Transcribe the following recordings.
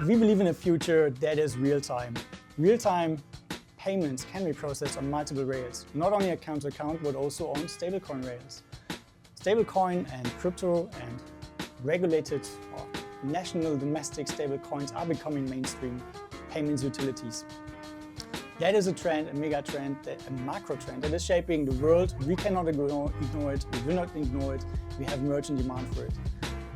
We believe in a future that is real-time. Real-time payments can be processed on multiple rails, not only account-to-account, but also on stablecoin rails. Stablecoin and crypto and regulated or national domestic stablecoins are becoming mainstream payments utilities. That is a trend, a mega trend, a macro trend that is shaping the world. We cannot ignore it, we will not ignore it. We have merchant demand for it.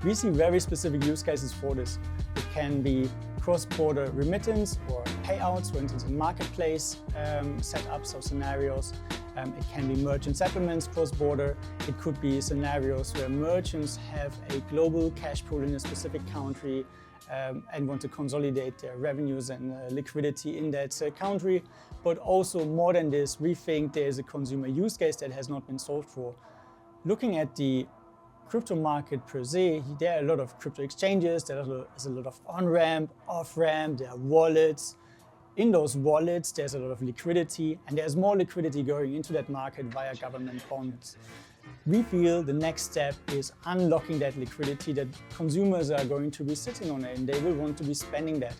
We see very specific use cases for this. It can be cross-border remittance or payouts, for instance, in marketplace setups or scenarios. It can be merchant settlements cross-border. It could be scenarios where merchants have a global cash pool in a specific country and want to consolidate their revenues and liquidity in that country. But also more than this, we think there's a consumer use case that has not been solved for. Looking at the crypto market per se, there are a lot of crypto exchanges, there's a lot of on-ramp, off-ramp, there are wallets. In those wallets, there's a lot of liquidity, and there's more liquidity going into that market via government bonds. We feel the next step is unlocking that liquidity that consumers are going to be sitting on, and they will want to be spending that.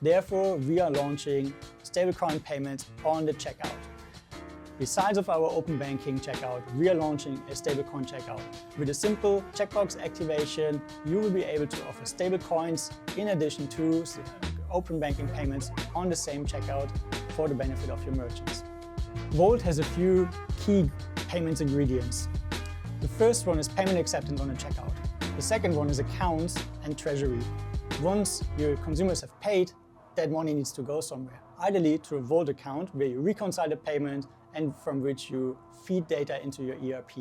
Therefore, we are launching stablecoin payments on the checkout. Besides of our open banking checkout, we are launching a stablecoin checkout. With a simple checkbox activation, you will be able to offer stablecoins in addition to open banking payments on the same checkout for the benefit of your merchants. Volt has a few key payments ingredients. The first one is payment acceptance on the checkout. The second one is accounts and treasury. Once your consumers have paid, that money needs to go somewhere, ideally to a Volt account where you reconcile the payment and from which you feed data into your ERP.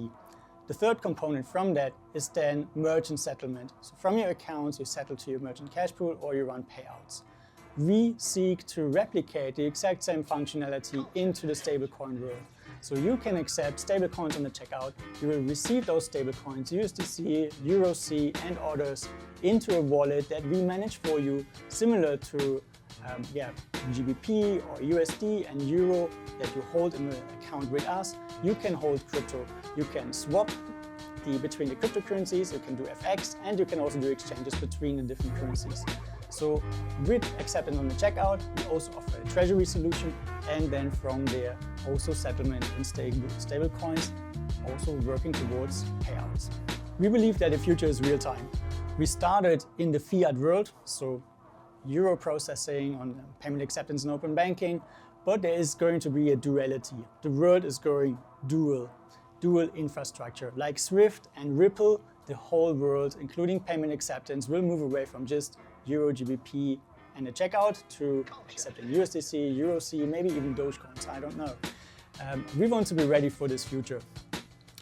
The third component from that is then merchant settlement. So from your accounts, you settle to your merchant cash pool or you run payouts. We seek to replicate the exact same functionality into the stablecoin world. So you can accept stablecoins on the checkout. You will receive those stablecoins, USDC, EURC, and others into a wallet that we manage for you, similar to GBP or USD and Euro that you hold in an account with us. You can hold crypto. You can swap between the cryptocurrencies, you can do FX, and you can also do exchanges between the different currencies. So with acceptance on the checkout, we also offer a treasury solution, and then from there also settlement in stable coins, also working towards payouts. We believe that the future is real time. We started in the fiat world, so Euro processing on payment acceptance and open banking, but there is going to be a duality. The world is going dual infrastructure. Like Swift and Ripple, the whole world, including payment acceptance, will move away from just Euro, GBP and a checkout to accepting USDC, EURC, maybe even Dogecoins, I don't know. We want to be ready for this future.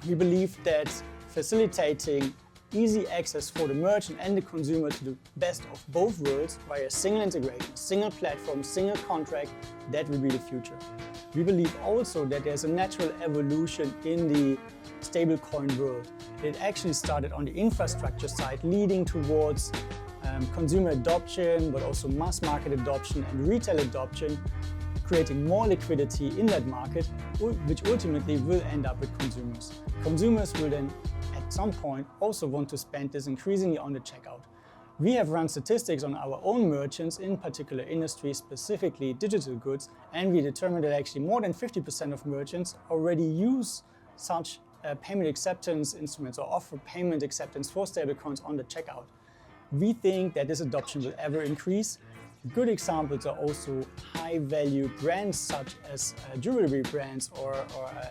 We believe that facilitating easy access for the merchant and the consumer to the best of both worlds via single integration, single platform, single contract, that will be the future. We believe also that there's a natural evolution in the stablecoin world. It actually started on the infrastructure side, leading towards consumer adoption, but also mass market adoption and retail adoption, creating more liquidity in that market, which ultimately will end up with consumers. Consumers will then at some point also want to spend this increasingly on the checkout. We have run statistics on our own merchants in particular industries, specifically digital goods, and we determined that actually more than 50% of merchants already use such payment acceptance instruments or offer payment acceptance for stablecoins on the checkout. We think that this adoption will ever increase. Good examples are also high-value brands such as jewelry brands or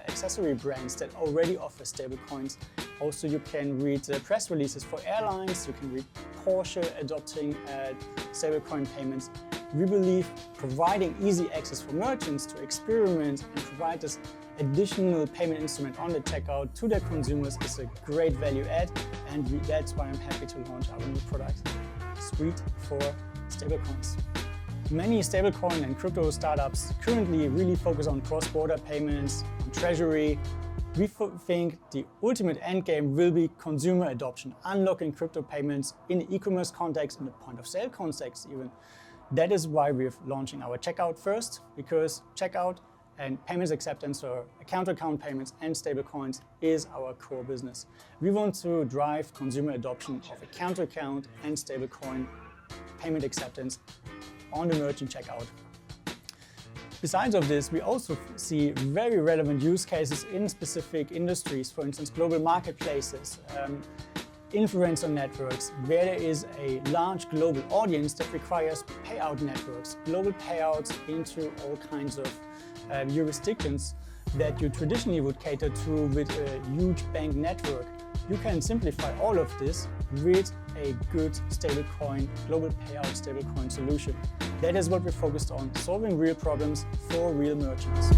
accessory brands that already offer stablecoins. Also, you can read press releases for airlines, you can read Porsche adopting stablecoin payments. We believe providing easy access for merchants to experiment and provide this additional payment instrument on the checkout to their consumers is a great value add, and that's why I'm happy to launch our new product suite for stablecoins. Many stablecoin and crypto startups currently really focus on cross-border payments, on treasury. We think the ultimate endgame will be consumer adoption, unlocking crypto payments in the e-commerce context, in the point-of-sale context even. That is why we're launching our checkout first, because checkout and payments acceptance or account-to-account payments and stablecoins is our core business. We want to drive consumer adoption of account-to-account and stablecoin payment acceptance on the merchant checkout. Besides of this, we also see very relevant use cases in specific industries, for instance, global marketplaces, influencer networks, where there is a large global audience that requires payout networks, global payouts into all kinds of jurisdictions that you traditionally would cater to with a huge bank network. You can simplify all of this with a good stablecoin, global payout stablecoin solution. That is what we're focused on, solving real problems for real merchants.